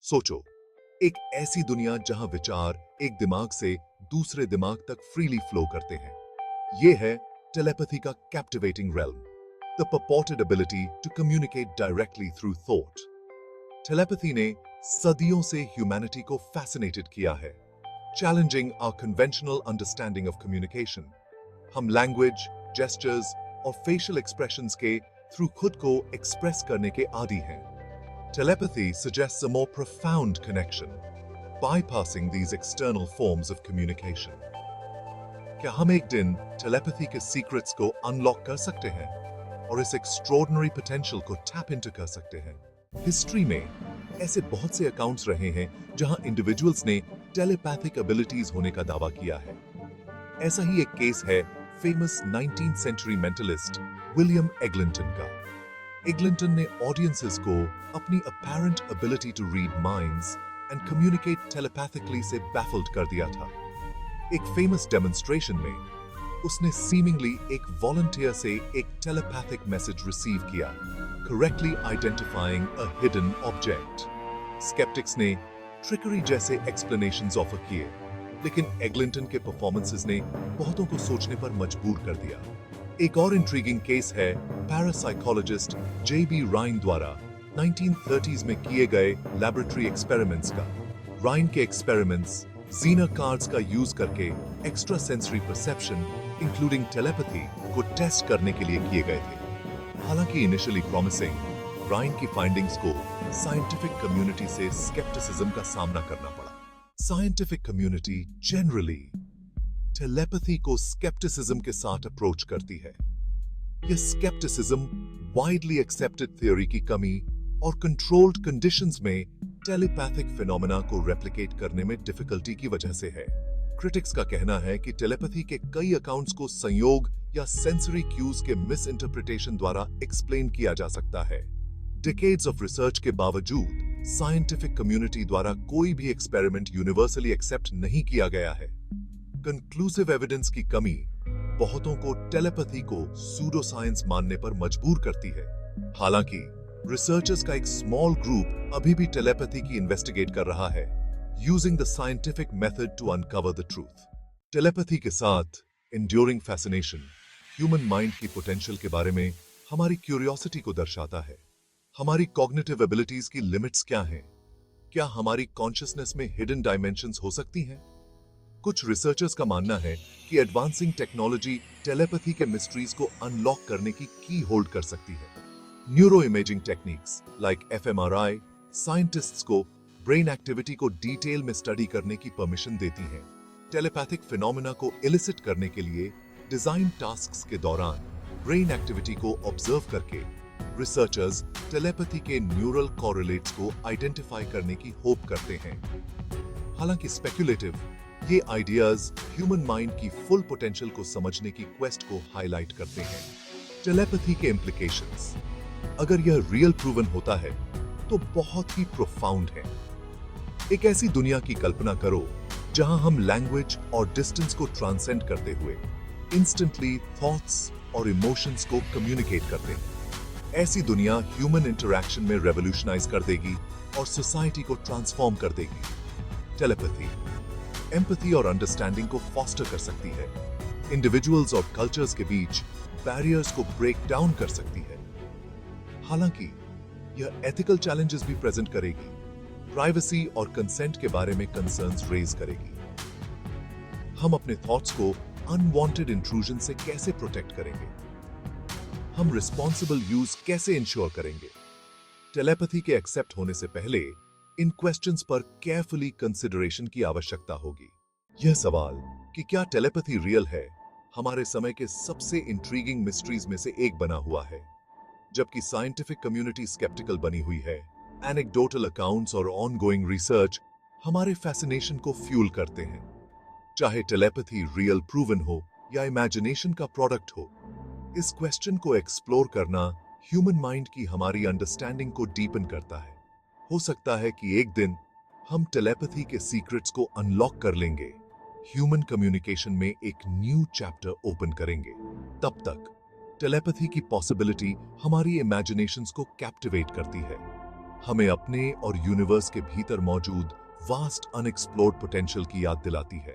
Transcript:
सोचो, एक ऐसी दुनिया जहां विचार एक दिमाग से दूसरे दिमाग तक फ्रीली फ्लो करते हैं। यह है टेलीपैथी का captivating realm, the purported ability to communicate directly through thought. Telepathy ने सदियों से ह्यूमैनिटी को फैसिनेटेड किया है, challenging our conventional understanding of communication. हम लैंग्वेज, जेस्चर्स और फेशियल एक्सप्रेशंस के थ्रू खुद को एक्सप्रेस करने के आदी हैं। Telepathy suggests a more profound connection, bypassing these external forms of communication. क्या हम एक दिन टेलीपैथी के सीक्रेट्स को अनलॉक कर सकते हैं और इस एक्स्ट्रॉर्डिनरी पोटेंशियल को टैप इनटू कर सकते हैं? हिस्ट्री में ऐसे बहुत से अकाउंट्स रहे हैं जहां इंडिविजुअल्स ने टेलीपैथिक एबिलिटीज होने का दावा किया है। ऐसा ही एक केस है famous 19th century mentalist William Eglinton का। एग्लिंटन ने ऑडियंसेस को अपनी apparent ability to read minds and communicate telepathically से baffled कर दिया था। एक फेमस डेमोन्स्ट्रेशन में उसने seemingly एक वॉलंटियर से एक telepathic मैसेज रिसीव किया, correctly identifying a hidden object। Sceptics ने ट्रिकरी जैसे एक्सप्लेनेशंस ऑफर किए, लेकिन एग्लिंटन के परफॉर्मेंसेस ने बहुतों को सोचने पर मजबूर कर दिया। एक और इंट्रीगिंग केस है पैरासाइकोलॉजिस्ट J.B. राइन द्वारा 1930s में किए गए लैबोरेटरी एक्सपेरिमेंट्स का। राइन के एक्सपेरिमेंट्स जीना कार्ड्स का यूज करके extra sensory perception including telepathy को टेस्ट करने के लिए किए गए थे। हालांकि इनिशियली प्रॉमिसिंग, राइन की फाइंडिंग्स को साइंटिफिक कम्युनिटी से स्केप्टिसिज्म का सामना करना पड़ा। साइंटिफिक कम्युनिटी जनरली टेलीपैथी को स्केप्टिसिज्म के साथ अप्रोच करती है। यह स्केप्टिसिज्म वाइडली एक्सेप्टेड थ्योरी की कमी और कंट्रोल्ड कंडीशंस में टेलीपैथिक फिनोमेना को रेप्लिकेट करने में डिफिकल्टी की वजह से है। क्रिटिक्स का कहना है कि टेलीपैथी के कई अकाउंट्स को संयोग या सेंसरी क्यूज के मिस इंटरप्रिटेशन द्वारा एक्सप्लेन किया जा सकता है। डिकेड्स ऑफ रिसर्च के बावजूद साइंटिफिक कम्युनिटी द्वारा कोई भी एक्सपेरिमेंट यूनिवर्सली एक्सेप्ट नहीं किया गया है। कंक्लूसिव एविडेंस की कमी बहुतों को टेलीपैथी को सूडो साइंस मानने पर मजबूर करती है। हालांकि रिसर्चर्स का एक स्मॉल ग्रुप अभी भी टेलीपैथी की इन्वेस्टिगेट कर रहा है, using the scientific method to uncover the truth. Telepathy के साथ एंड्यूरिंग फैसिनेशन ह्यूमन माइंड की पोटेंशियल के बारे में हमारी क्यूरियोसिटी को दर्शाता है। हमारी कॉग्निटिव एबिलिटीज की लिमिट्स क्या हैं? क्या हमारी कॉन्शियसनेस में हिडन डायमेंशंस हो सकती हैं? कुछ रिसर्चर्स का मानना है कि एडवांसिंग टेक्नोलॉजी टेलीपैथी के मिस्ट्रीज को अनलॉक करने की की होल्ड कर सकती है। Neuro imaging techniques like fMRI scientists को ब्रेन एक्टिविटी को डिटेल में स्टडी करने की परमिशन देती हैं। टेलीपैथिक फिनोमेना को इलिसिट करने के लिए डिजाइन टास्क्स के दौरान ब्रेन एक्टिविटी को ऑब्जर्व करके रिसर्चर्स टेलीपैथी के न्यूरल कोरिलेट्स को आइडेंटिफाई करने की होप करते हैं। हालांकि स्पेक्युलेटिव ये आइडियाज ह्यूमन माइंड की फुल पोटेंशियल को समझने की क्वेस्ट को हाईलाइट करते हैं। टेलीपैथी के इम्प्लीकेशंस, अगर यह रियल प्रूवन होता है तो बहुत ही प्रोफाउंड है। एक ऐसी दुनिया की कल्पना करो जहां हम लैंग्वेज और डिस्टेंस को ट्रांसेंड करते हुए इंस्टेंटली थॉट्स और इमोशंस को कम्युनिकेट करते हैं। ऐसी दुनिया ह्यूमन इंटरैक्शन में रेवोल्यूशनाइज कर देगी और सोसाइटी को ट्रांसफॉर्म कर देगी। टेलीपैथी एम्पैथी और अंडरस्टैंडिंग को फॉस्टर कर सकती है, इंडिविजुअल्स और कल्चर्स के बीच बैरियर्स को ब्रेक डाउन कर सकती है। हालांकि यह एथिकल चैलेंजेस भी प्रेजेंट करेगी, प्राइवेसी और कंसेंट के बारे में कंसर्न्स रेज करेगी। हम अपने थॉट्स को अनवांटेड इंट्रूजन से कैसे प्रोटेक्ट करेंगे? हम रिस्पॉन्सिबल यूज कैसे इंश्योर करेंगे? टेलीपैथी के एक्सेप्ट होने से पहले इन क्वेश्चंस पर केयरफुली कंसिडरेशन की आवश्यकता होगी। यह सवाल कि क्या टेलीपैथी रियल है हमारे समय के सबसे इंट्रीगिंग मिस्ट्रीज में से एक बना हुआ है। जबकि साइंटिफिक कम्युनिटी स्केप्टिकल बनी हुई है, एनेक्डोटल अकाउंट्स और ऑनगोइंग रिसर्च हमारे फैसिनेशन को फ्यूल करते हैं। चाहे टेलीपैथी रियल प्रूवन हो या इमेजिनेशन का प्रोडक्ट हो, इस क्वेश्चन को एक्सप्लोर करना ह्यूमन माइंड की हमारी अंडरस्टैंडिंग को डीपन करता है। हो सकता है कि एक दिन हम टेलीपैथी के सीक्रेट्स को अनलॉक कर लेंगे, ह्यूमन कम्युनिकेशन में एक न्यू चैप्टर ओपन करेंगे। तब तक टेलीपैथी की पॉसिबिलिटी हमारी इमेजिनेशंस को कैप्टिवेट करती है। हमें अपने और यूनिवर्स के भीतर मौजूद वास्ट अनएक्सप्लोर्ड पोटेंशियल की याद दिलाती है।